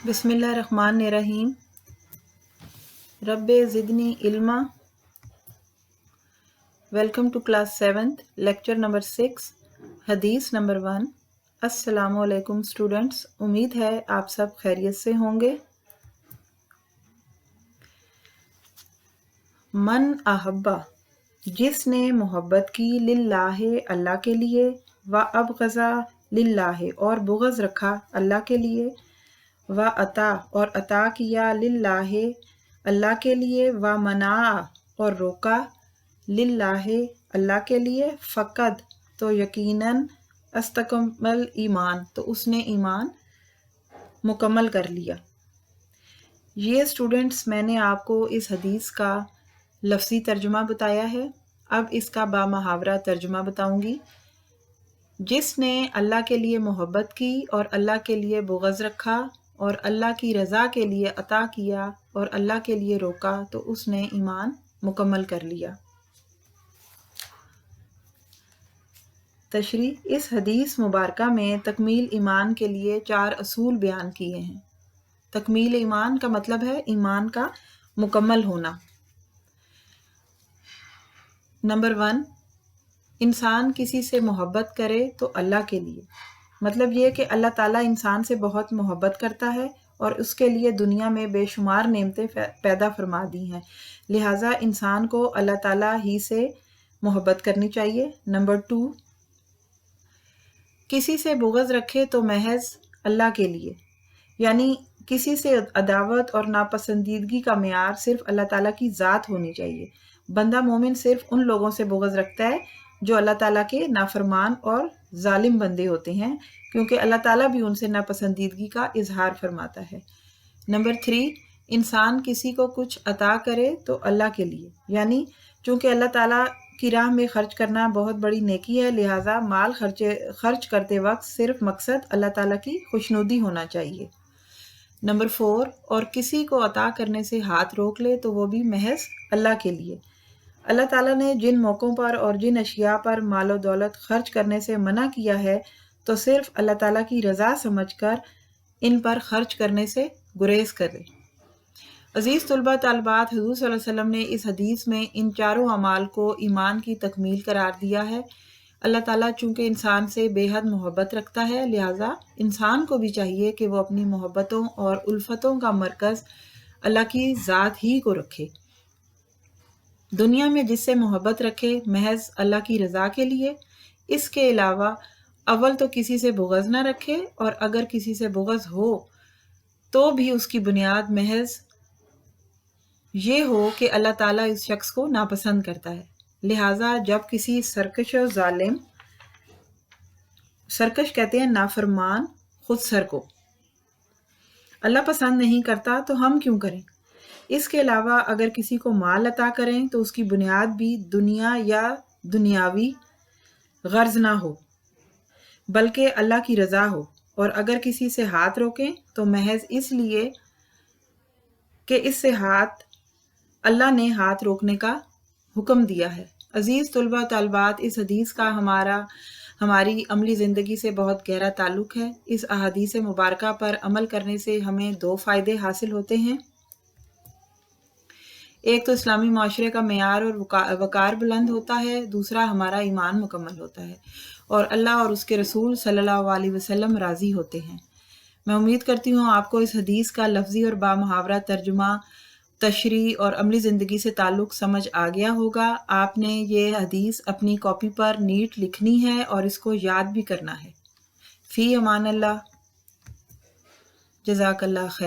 बिस्मिल्लाहिर्रहमानिर्रहीम। रब्बे ज़िदनी इल्मा। Welcome to class 7th, lecture number 6, हदीस नंबर 1। अस्सलामु अलैकुम स्टूडेंट्स, उम्मीद है आप सब खैरियत से होंगे। मन अहब्बा, जिसने मोहब्बत की, लिल्लाहे अल्लाह के लिए, व अबग़ज़ा लिल्लाहे और बुग़ज़ रखा अल्लाह के लिए, व अता और अता किया, लिल्लाहे अल्लाह के लिए, व मना और रोका, लिल्लाहे अल्लाह के लिए, फ़क़द तो यकीनन, अस्तकमल ईमान तो उसने ईमान मुकम्मल कर लिया। ये स्टूडेंट्स मैंने आपको इस हदीस का लफ्ज़ी तर्जुमा बताया है। अब इसका बामुहावरा तर्जुमा बताऊंगी। जिसने अल्लाह के लिए मोहब्बत की और अल्लाह के लिए बुग़ज़ रखा और अल्लाह की रज़ा के लिए अता किया और अल्लाह के लिए रोका तो उसने ईमान मुकम्मल कर लिया। तशरीह, इस हदीस मुबारका में तकमील ईमान के लिए 4 असूल बयान किए हैं। तकमील ईमान का मतलब है ईमान का मुकम्मल होना। नंबर 1, इंसान किसी से मोहब्बत करे तो अल्लाह के लिए, मतलब ये कि अल्लाह ताला इंसान से बहुत मोहब्बत करता है और उसके लिए दुनिया में बेशुमार नेमतें पैदा फरमा दी हैं, लिहाजा इंसान को अल्लाह ताला ही से मोहब्बत करनी चाहिए। नंबर 2, किसी से बुग़ज़ रखे तो महज अल्लाह के लिए, यानी किसी से अदावत और नापसंदीदगी का मेयार सिर्फ अल्लाह ताला की ज़ात होनी चाहिए। बंदा मोमिन सिर्फ उन लोगों से बुग़ज़ रखता है जो अल्लाह ताला के नाफरमान और जालिम बंदे होते हैं, क्योंकि अल्लाह ताला भी उनसे नापसंदीदगी का इजहार फरमाता है। नंबर 3, इंसान किसी को कुछ अता करे तो अल्लाह के लिए, यानी चूँकि अल्लाह ताला की राह में खर्च करना बहुत बड़ी नेकी है, लिहाजा माल खर्च करते वक्त सिर्फ मकसद अल्लाह ताला की खुशनुदी होना चाहिए। नंबर 4, और किसी को अता करने से हाथ रोक ले तो वो भी महज अल्लाह के लिए। अल्लाह ताला ने जिन मौक़ों पर और जिन अशिया पर मालो दौलत खर्च करने से मना किया है तो सिर्फ अल्लाह ताला की रज़ा समझकर इन पर खर्च करने से गुरेज करें। अज़ीज़ तुलबा तालिबात, हुज़ूर सल्लल्लाहु अलैहि वसल्लम ने इस हदीस में इन चारों अमाल को ईमान की तकमील करार दिया है। अल्लाह ताला चूँकि इंसान से बेहद मोहब्बत रखता है, लिहाजा इंसान को भी चाहिए कि वो अपनी मोहब्बतों और उल्फतों का मरकज़ अल्लाह की ज़ात ही को रखे। दुनिया में जिससे मोहब्बत रखे महज अल्लाह की रज़ा के लिए। इसके अलावा अव्वल तो किसी से बुग़ज़ न रखे, और अगर किसी से बुग़ज़ हो तो भी उसकी बुनियाद महज ये हो कि अल्लाह ताला इस शख्स को नापसंद करता है। लिहाजा जब किसी सरकश और जालिम, सरकश कहते हैं नाफरमान खुदसर को, अल्लाह पसंद नहीं करता तो हम क्यों करें। इसके अलावा अगर किसी को माल अता करें तो उसकी बुनियाद भी दुनिया या दुनियावी गर्ज ना हो, बल्कि अल्लाह की रज़ा हो। और अगर किसी से हाथ रोकें तो महज इसलिए कि इससे अल्लाह ने हाथ रोकने का हुक्म दिया है। अज़ीज़ तुलबा तालिबात, इस हदीस का हमारी अमली ज़िंदगी से बहुत गहरा ताल्लुक़ है। इस अहादीस मुबारका पर अमल करने से हमें 2 फ़ायदे हासिल होते हैं। एक तो इस्लामी माशरे का मेयार और वक़ार बुलंद होता है, दूसरा हमारा ईमान मुकम्मल होता है और अल्लाह और उसके रसूल सल्लल्लाहु अलैहि वसल्लम राज़ी होते हैं। मैं उम्मीद करती हूँ आपको इस हदीस का लफ्ज़ी और बामुहावरा तर्जुमा, तशरीह और अमली ज़िंदगी से ताल्लुक़ समझ आ गया होगा। आपने ये हदीस अपनी कॉपी पर नीट लिखनी है और इसको याद भी करना है। फ़ी अमान अल्लाह, जज़ाकल्लाह खैर।